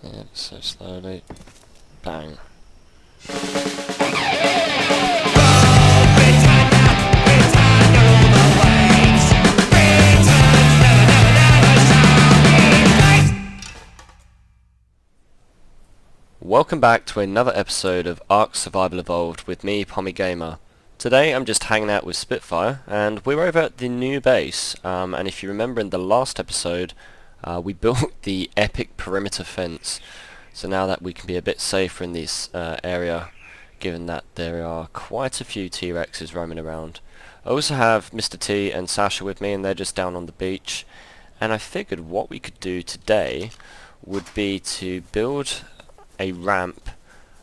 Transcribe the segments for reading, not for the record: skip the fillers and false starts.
Yeah, so slowly. Bang. Welcome back to another episode of ARK Survival Evolved with me, PommieGamer. Today I'm just hanging out with Spitfire, and we're over at the new base, and if you remember in the last episode, we built the epic perimeter fence, so now that we can be a bit safer in this area, given that there are quite a few T-Rexes roaming around. I also have Mr. T and Sasha with me, and they're just down on the beach, and I figured what we could do today would be to build a ramp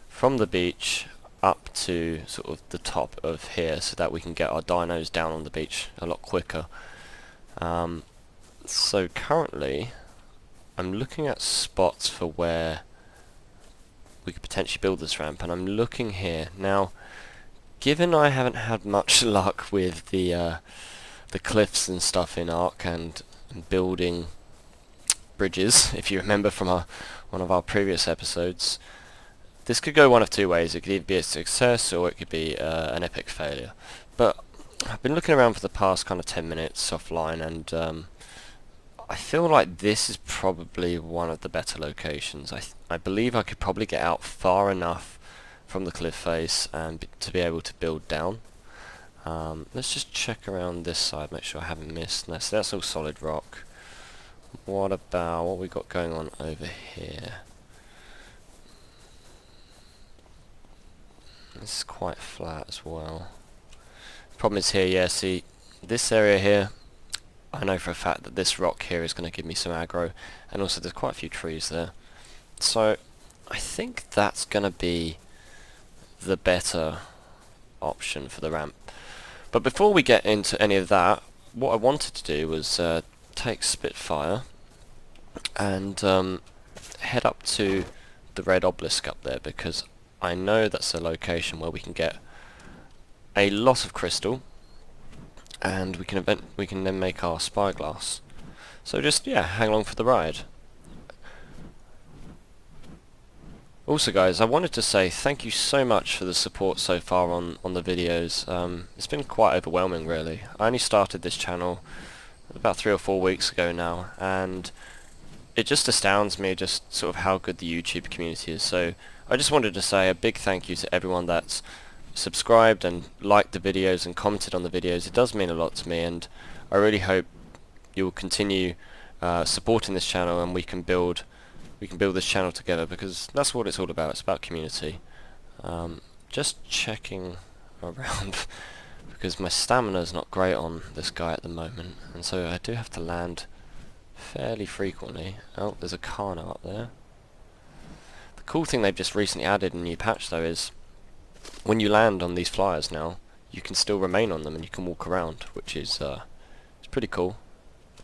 from the beach up to sort of the top of here so that we can get our dinos down on the beach a lot quicker. So currently I'm looking at spots for where we could potentially build this ramp, and I'm looking here. Now, given I haven't had much luck with the cliffs and stuff in ARK and building bridges, if you remember from one of our previous episodes, this could go one of two ways. It could either be a success or it could be an epic failure. But I've been looking around for the past kind of 10 minutes offline, and I feel like this is probably one of the better locations. I believe I could probably get out far enough from the cliff face and to be able to build down. Let's just check around this side, make sure I haven't missed. That's all solid rock. What about what we got going on over here? This is quite flat as well. Problem is here, yeah, see, this area here, I know for a fact that this rock here is going to give me some aggro, and also there's quite a few trees there. So, I think that's going to be the better option for the ramp. But before we get into any of that, what I wanted to do was take Spitfire and head up to the red obelisk up there, because I know that's a location where we can get a lot of crystal, and we can then make our spyglass. So just, yeah, hang along for the ride. Also guys, I wanted to say thank you so much for the support so far on the videos. It's been quite overwhelming really. I only started this channel about 3 or 4 weeks ago now, and it just astounds me just sort of how good the YouTube community is. So I just wanted to say a big thank you to everyone that's subscribed and liked the videos and commented on the videos. It does mean a lot to me, and I really hope you will continue supporting this channel, and we can build this channel together, because that's what it's all about. It's about community. Just checking around because my stamina's not great on this guy at the moment, and so I do have to land fairly frequently. Oh, there's a Carno up there. The cool thing they've just recently added in a new patch though is when you land on these flyers now, you can still remain on them and you can walk around, which is it's pretty cool.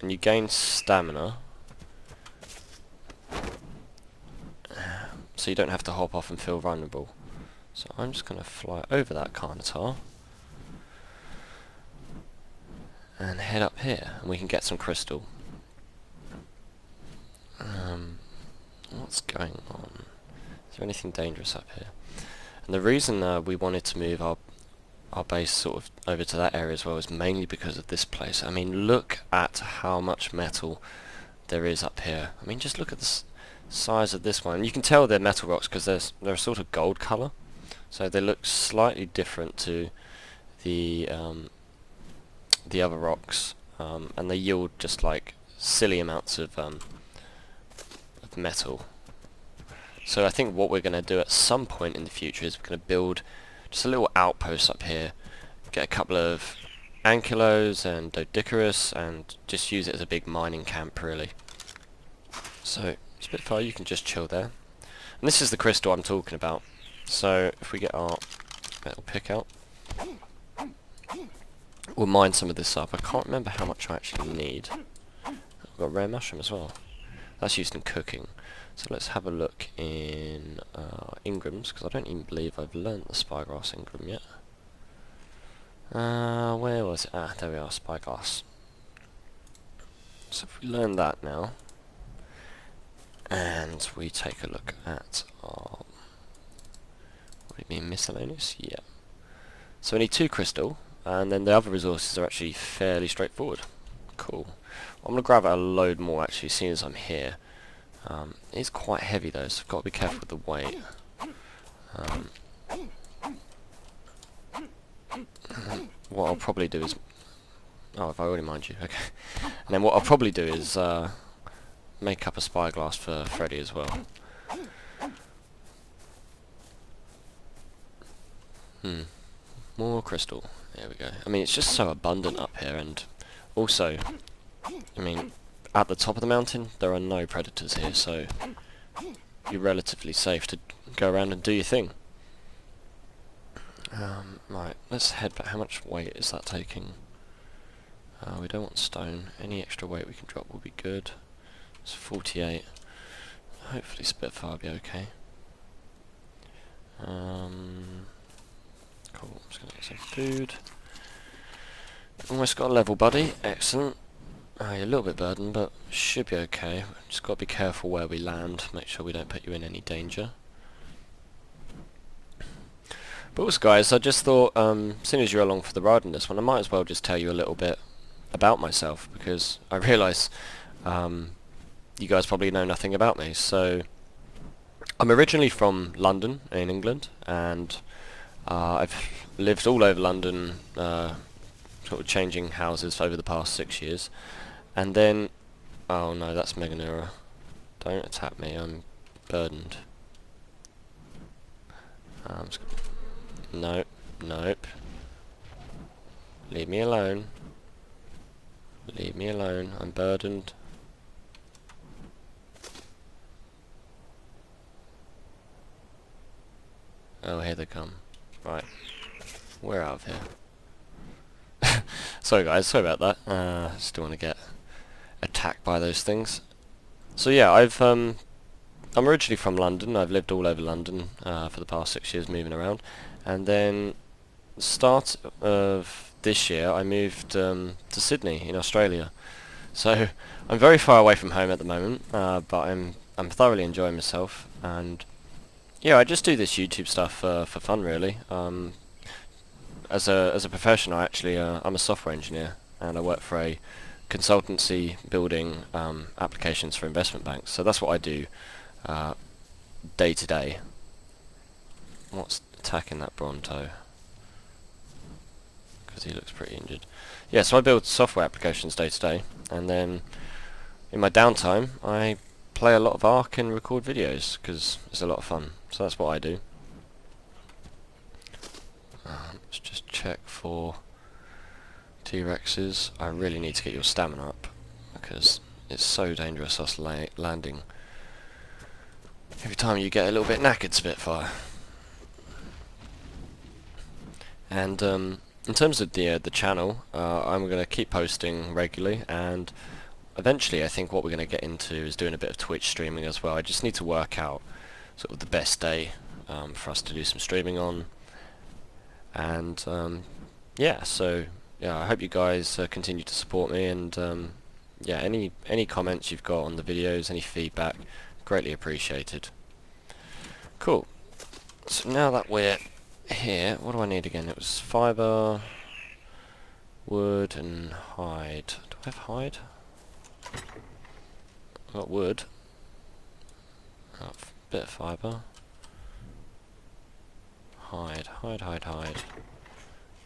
And you gain stamina, so you don't have to hop off and feel vulnerable. So I'm just going to fly over that Carnotaur and head up here, and we can get some crystal. What's going on? Is there anything dangerous up here? And the reason we wanted to move our base sort of over to that area as well is mainly because of this place. I mean, look at how much metal there is up here. I mean, just look at the size of this one. You can tell they're metal rocks because they're a sort of gold colour, so they look slightly different to the other rocks, and they yield just like silly amounts of metal. So I think what we're going to do at some point in the future is we're going to build just a little outpost up here, get a couple of ankylos and doedicurus, and just use it as a big mining camp really. So Spitfire, you can just chill there. And this is the crystal I'm talking about. So if we get our metal pick out, we'll mine some of this up. I can't remember how much I actually need. I've got a rare mushroom as well. That's used in cooking. So let's have a look in Ingrams, because I don't even believe I've learnt the spyglass Ingram yet. Where was it? Ah, there we are, spyglass. So if we learn that now, And we take a look at our... What do you mean, miscellaneous? Yeah. So we need 2 crystal, and then the other resources are actually fairly straightforward. Cool. I'm going to grab a load more actually, seeing as I'm here. It's quite heavy though, so I've got to be careful with the weight. What I'll probably do is... Oh, if I already mind you, okay. And then what I'll probably do is make up a spyglass for Freddy as well. More crystal. There we go. I mean, it's just so abundant up here, and also, I mean, at the top of the mountain, there are no predators here, so you're relatively safe to go around and do your thing. Right, let's head back. How much weight is that taking? We don't want stone. Any extra weight we can drop will be good. It's 48. Hopefully Spitfire will be okay. Cool, I'm just going to get some food. Almost got a level, buddy. Excellent. You're a little bit burdened, but should be okay. Just got to be careful where we land. Make sure we don't put you in any danger. But also, guys, I just thought, seeing as you're along for the ride in this one, I might as well just tell you a little bit about myself, because I realise you guys probably know nothing about me. So, I'm originally from London, in England, and I've lived all over London, sort of changing houses over the past 6 years. And then... Oh no, that's Meganura. Don't attack me, I'm burdened. Nope, nope. Leave me alone. Leave me alone, I'm burdened. Oh, here they come. Right. We're out of here. Sorry guys, sorry about that. Still want to get attacked by those things. So yeah, I'm originally from London. I've lived all over London for the past 6 years, moving around. And then, start of this year, I moved to Sydney in Australia. So I'm very far away from home at the moment, but I'm thoroughly enjoying myself. And yeah, I just do this YouTube stuff for fun, really. As a profession, I'm a software engineer, and I work for a consultancy building applications for investment banks. So that's what I do day to day. What's attacking that Bronto? Because he looks pretty injured. Yeah, so I build software applications day to day, and then in my downtime I play a lot of ARK and record videos because it's a lot of fun. So that's what I do. Let's just check for T-Rexes. I really need to get your stamina up because it's so dangerous us landing. Every time you get a little bit knackered, Spitfire. And in terms of the channel, I'm going to keep posting regularly, and eventually I think what we're going to get into is doing a bit of Twitch streaming as well. I just need to work out sort of the best day for us to do some streaming on. And yeah, so yeah, I hope you guys continue to support me, and yeah, any comments you've got on the videos, any feedback, greatly appreciated. Cool. So now that we're here, what do I need again? It was fibre, wood and hide. Do I have hide? I've got wood. Oh, bit of fibre. Hide.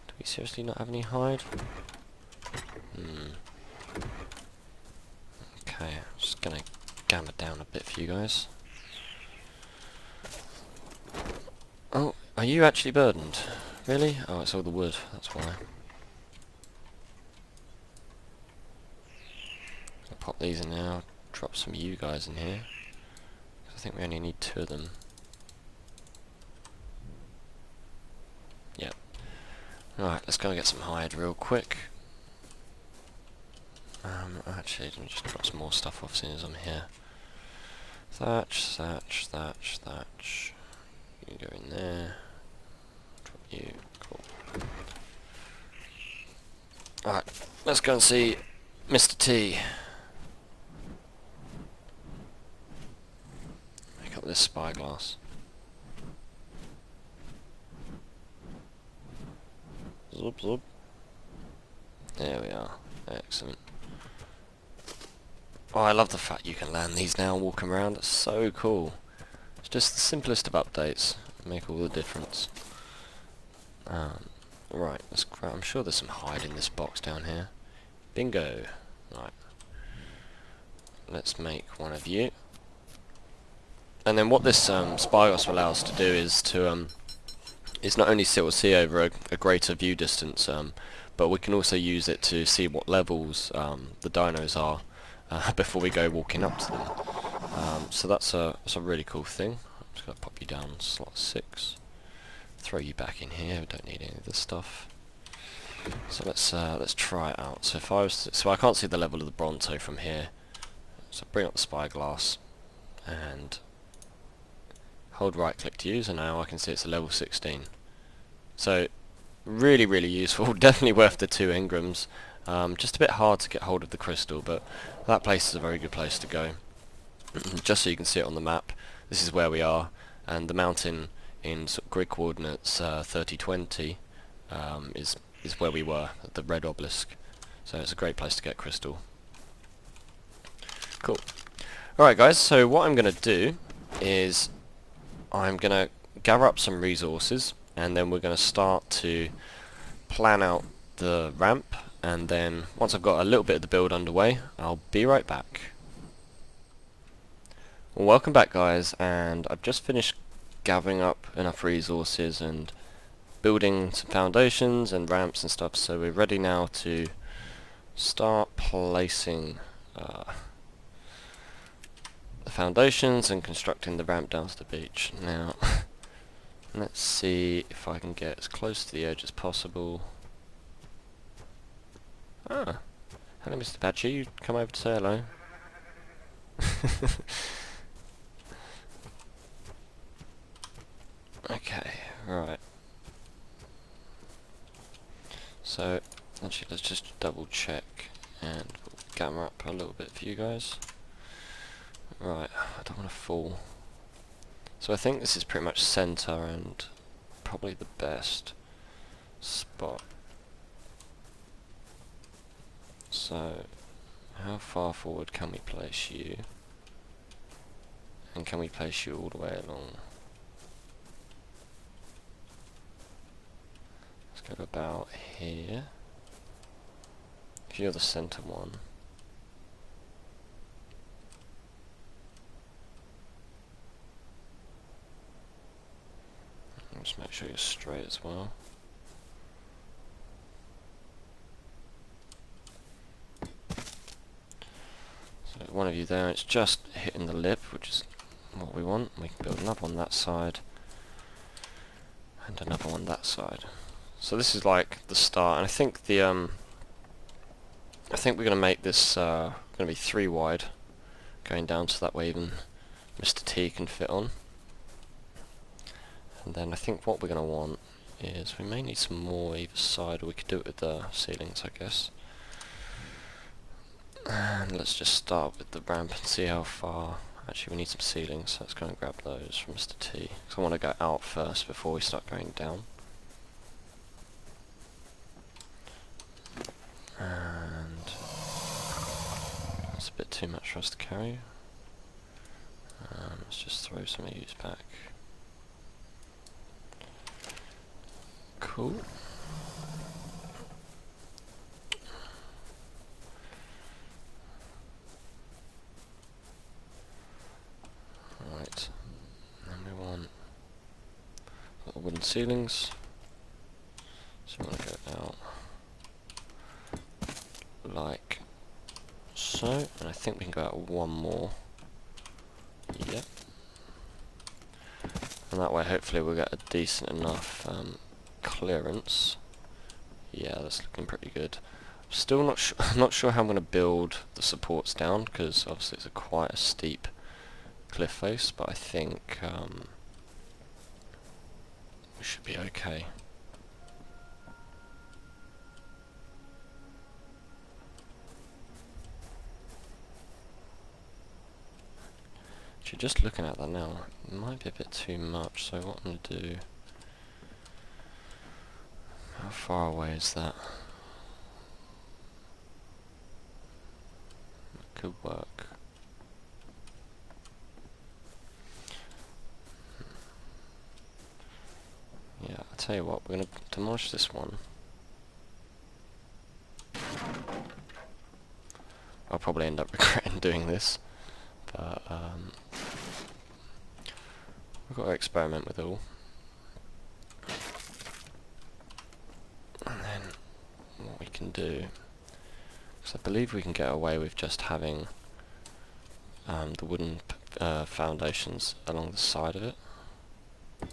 Do we seriously not have any hide? Okay, I'm just gonna gamma down a bit for you guys. Oh, are you actually burdened? Really? Oh, it's all the wood, that's why. I'll pop these in now, drop some of you guys in here. I think we only need 2 of them. Yep. Alright, let's go and get some hide real quick. Actually, let me just drop some more stuff off as soon as I'm here. Thatch. You can go in there. Drop you. Cool. Alright, let's go and see Mr. T. this spyglass. Zoop, zoop. There we are. Excellent. Oh, I love the fact you can land these now and walk them around. It's so cool. It's just the simplest of updates. Make all the difference. Right, let's grab. I'm sure there's some hide in this box down here. Bingo. Right. Let's make one of you. And then what this spyglass will allow us to do is to not only see over a greater view distance, but we can also use it to see what levels the dinos are before we go walking up to them. So that's a really cool thing. I'm just going to pop you down on slot 6. Throw you back in here. We don't need any of this stuff. So let's try it out. So if I was so I can't see the level of the Bronto from here. So bring up the spyglass and hold right click to use, and now I can see it's a level 16. So really useful. Definitely worth the 2 engrams. Just a bit hard to get hold of the crystal, but that place is a very good place to go. Just so you can see it on the map, this is where we are, and the mountain in sort of grid coordinates 3020 is where we were, at the red obelisk. So it's a great place to get crystal. Cool. Alright guys, so what I'm going to do is I'm going to gather up some resources, and then we're going to start to plan out the ramp, and then once I've got a little bit of the build underway, I'll be right back. Well, welcome back guys, and I've just finished gathering up enough resources and building some foundations and ramps and stuff, so we're ready now to start placing the foundations and constructing the ramp down to the beach. Now let's see if I can get as close to the edge as possible. Ah, hello Mr. Patchy, you come over to say hello. Okay, right. So, actually let's just double check and we'll gamma up a little bit for you guys. Right, I don't want to fall. So I think this is pretty much center and probably the best spot. So, how far forward can we place you? And can we place you all the way along? Let's go about here. If you're the center one. Just make sure you're straight as well. So one of you there, it's just hitting the lip, which is what we want. We can build another one that side and another one that side. So this is like the start, and I think the I think we're going to make this going to be 3 wide, going down so that way even Mr. T can fit on. And then I think what we're going to want is we may need some more either side, or we could do it with the ceilings, I guess. And let's just start with the ramp and see how far. Actually, we need some ceilings, so let's go and grab those from Mr. T. Because I want to go out first before we start going down. And that's a bit too much for us to carry. Let's just throw some of these back. Cool. Right. And we want little wooden ceilings. So we want to go out like so. And I think we can go out one more. Yep. And that way hopefully we'll get a decent enough clearance. Yeah, that's looking pretty good. Still not sure how I'm going to build the supports down, because obviously it's quite a steep cliff face, but I think we should be okay. Actually, Actually, just looking at that now, it might be a bit too much, so what I'm going to do... How far away is that? That could work. Yeah, I'll tell you what, we're going to demolish this one. I'll probably end up regretting doing this, but we've got to experiment with it all. And then what we can do, because I believe we can get away with just having the wooden foundations along the side of it. So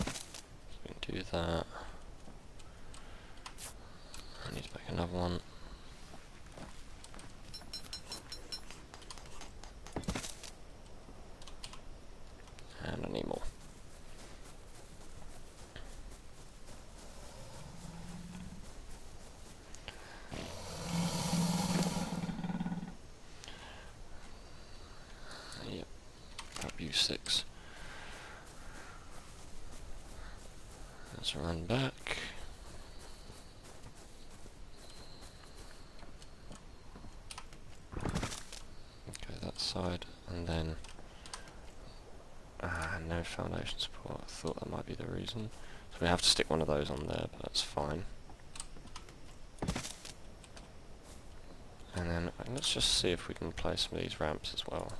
we can do that. I need to make another one. And I need more. Yep, perhaps use 6. Let's run back. Okay, that side, and then no foundation support. I thought that might be the reason. So we have to stick one of those on there, but that's fine. And then let's just see if we can place some of these ramps as well.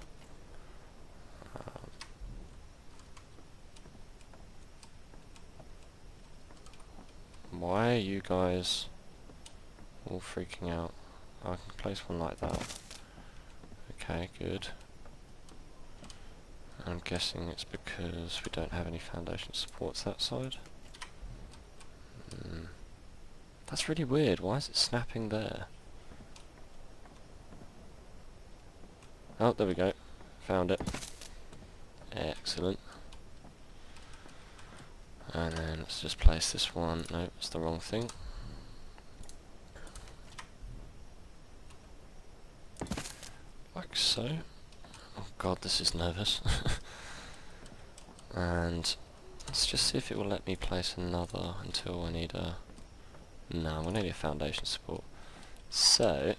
Why are you guys all freaking out? Oh, I can place one like that. Okay, good. I'm guessing it's because we don't have any foundation supports that side. That's really weird. Why is it snapping there? Oh, there we go. Found it. Excellent. And then let's just place this one. No, it's the wrong thing. Like so. Oh god, this is nervous. And let's just see if it will let me place another until I need a... No, we need a foundation support. So,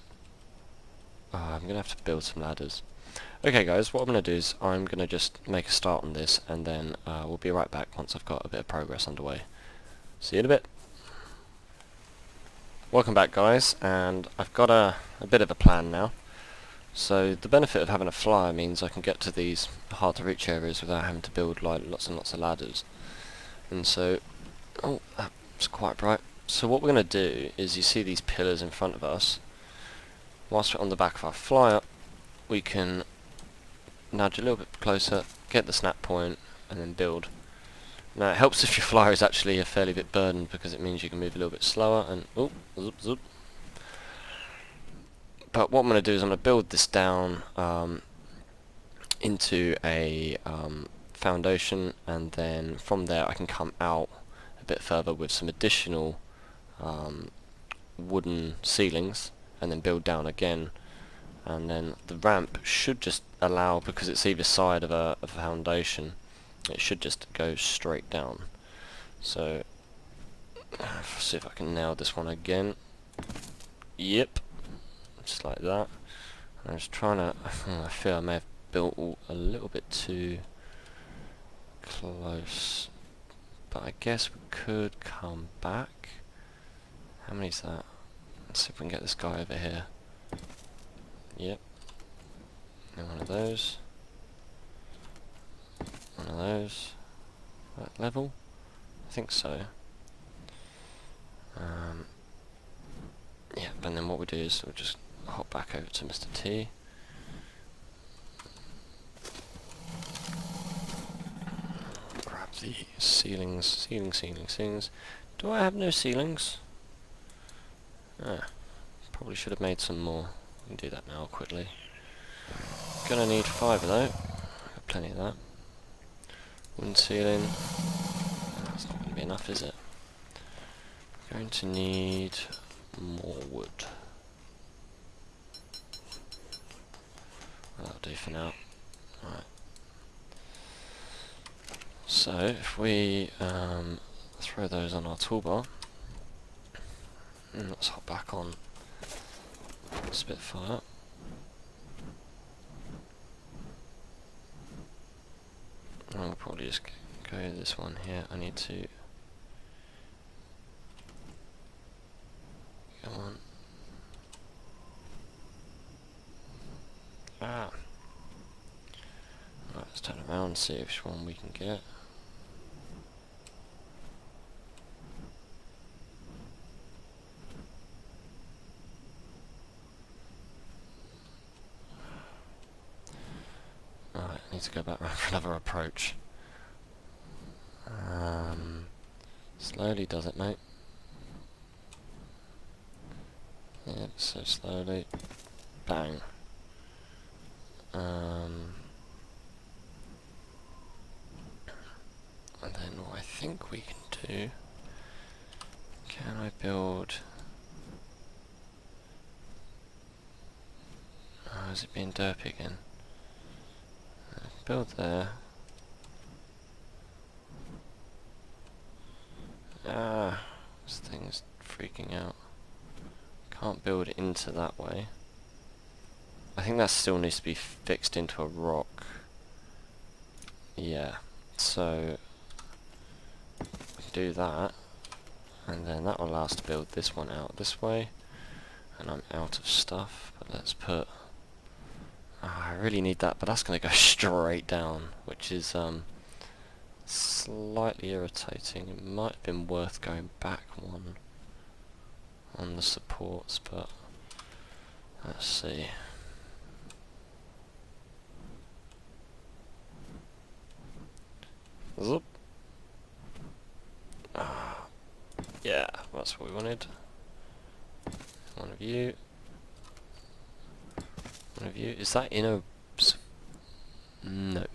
I'm going to have to build some ladders. Okay guys, what I'm going to do is I'm going to just make a start on this, and then we'll be right back once I've got a bit of progress underway. See you in a bit. Welcome back guys, and I've got a bit of a plan now. So the benefit of having a flyer means I can get to these hard to reach areas without having to build like lots and lots of ladders. And so, oh, that's quite bright. So what we're going to do is, you see these pillars in front of us. Whilst we're on the back of our flyer, we can nudge a little bit closer, get the snap point, and then build. Now it helps if your flyer is actually a fairly bit burdened, because it means you can move a little bit slower and oh, zoop, zoop. But what I'm going to do is I'm going to build this down into a foundation, and then from there I can come out a bit further with some additional wooden ceilings, and then build down again. And then the ramp should just allow, because it's either side of a foundation, it should just go straight down. So let's see if I can nail this one again. Yep, just like that. I'm just trying to... I feel I may have built a little bit too close, but I guess we could come back. How many is that? Let's see if we can get this guy over here. Yep. And one of those. One of those. That level? I think so. Yeah, and then what we do is we'll just hop back over to Mr. T. Grab the ceilings. Ceilings. Do I have no ceilings? Ah, probably should have made some more. We can do that now quickly. Gonna need 5 of those. Got plenty of that. Wooden ceiling. That's not going to be enough, is it? Going to need more wood. That'll do for now. Alright. So if we throw those on our toolbar, and let's hop back on Spitfire. I'll probably just go this one here. I need to come on. Ah. Right, let's turn around and see which one we can get. Right, I need to go back around for another approach. Slowly does it, mate. Yep, so slowly. Bang. And then what I think we can do, can I build, oh, is it being derpy again? Build there. Ah, this thing's freaking out. Can't build into that way. I think that still needs to be fixed into a rock. Yeah, so we can do that, and then that will allow us to build this one out this way. And I'm out of stuff, but let's put... I really need that, but that's going to go straight down, which is slightly irritating. It might have been worth going back one on the supports, but let's see. Zoop. Yeah, that's what we wanted. One of you. One of you. Is that in a... No.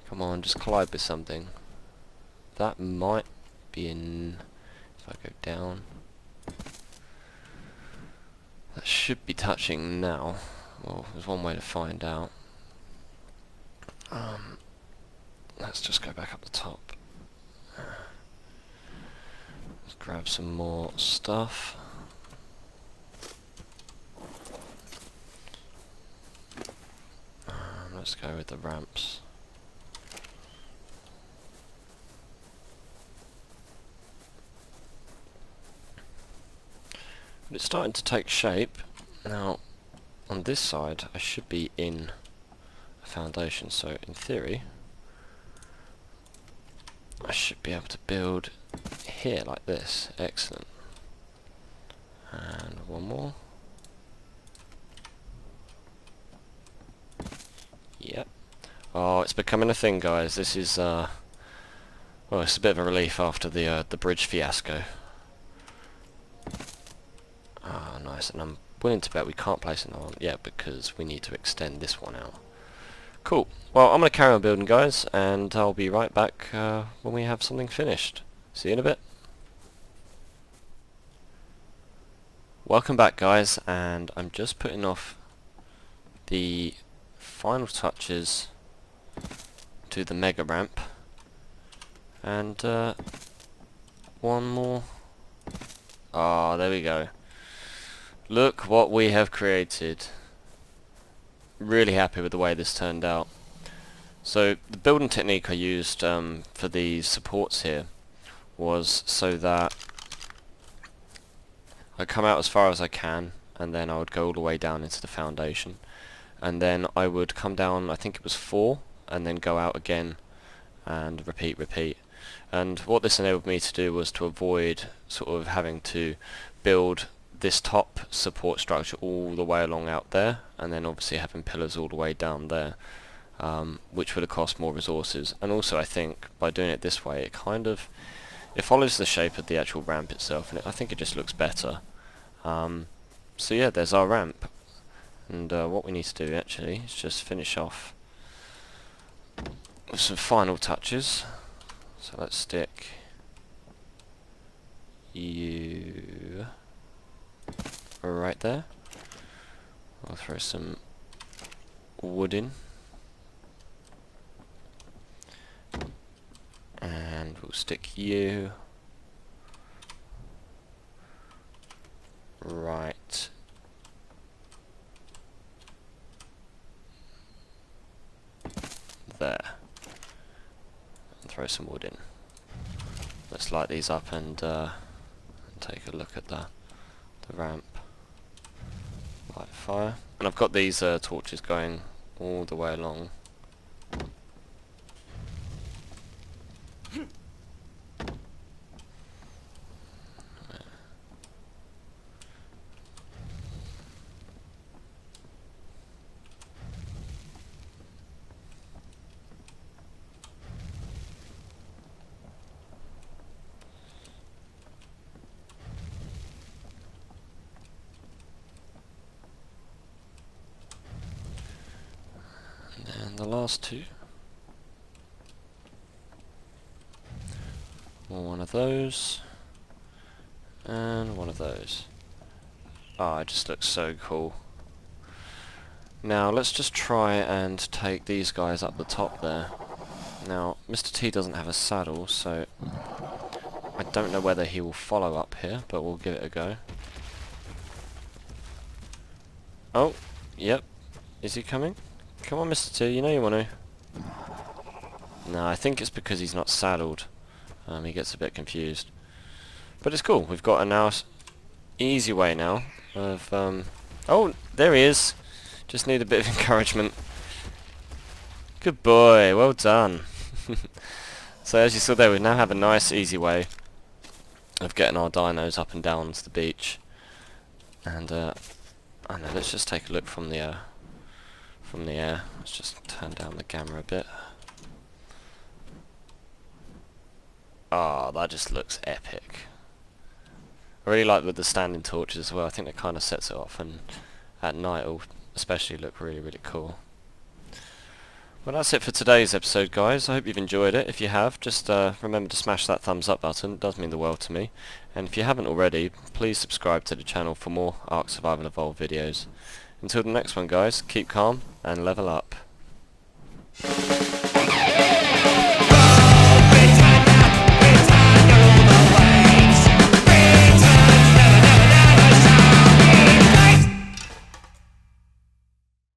Come on, just collide with something. That might be in... If I go down... That should be touching now. Well, there's one way to find out. Let's just go back up the top. Let's grab some more stuff. Let's go with the ramps. But it's starting to take shape. Now, on this side, I should be in a foundation, so in theory, I should be able to build here like this. Excellent. And one more. Yep. Oh, it's becoming a thing, guys. This is, well, it's a bit of a relief after the bridge fiasco. Ah, nice. And I'm willing to bet we can't place another one yet because we need to extend this one out. Cool. Well, I'm going to carry on building, guys, and I'll be right back when we have something finished. See you in a bit. Welcome back, guys, and I'm just putting off the final touches to the mega ramp, and one more. Ah, there we go. Look what we have created. Really happy with the way this turned out. So the building technique I used for these supports here was so that I come out as far as I can, and then I would go all the way down into the foundation, and then I would come down, I think it was 4, and then go out again and repeat. And what this enabled me to do was to avoid sort of having to build this top support structure all the way along out there, and then obviously having pillars all the way down there, which would have cost more resources. And also I think by doing it this way, it follows the shape of the actual ramp itself, and I think it just looks better. So yeah, there's our ramp, and what we need to do actually is just finish off with some final touches. So let's stick you right there. I'll throw some wood in. and we'll stick you right there, and throw some wood in. Let's light these up and take a look at the ramp. Light fire, and I've got these torches going all the way along. And the last two. One of those. And one of those. Ah, it just looks so cool. Now let's just try and take these guys up the top there. Now Mr. T doesn't have a saddle, so I don't know whether he will follow up here, but we'll give it a go. Oh, yep. Is he coming? Come on, Mr. T, you know you want to. No, I think it's because he's not saddled. He gets a bit confused. But it's cool. We've got a nice, easy way now of... Oh, there he is. Just need a bit of encouragement. Good boy. Well done. So as you saw there, we now have a nice, easy way of getting our dinos up and down to the beach. And, I don't know, let's just take a look from the air. Let's just turn down the camera a bit. Ah, that just looks epic. I really like with the standing torches as well. I think that kind of sets it off, and at night it'll especially look really, really cool. Well, that's it for today's episode, guys. I hope you've enjoyed it. If you have, just remember to smash that thumbs up button. It does mean the world to me. And if you haven't already, please subscribe to the channel for more ARK Survival Evolved videos. Until the next one, guys, keep calm and level up.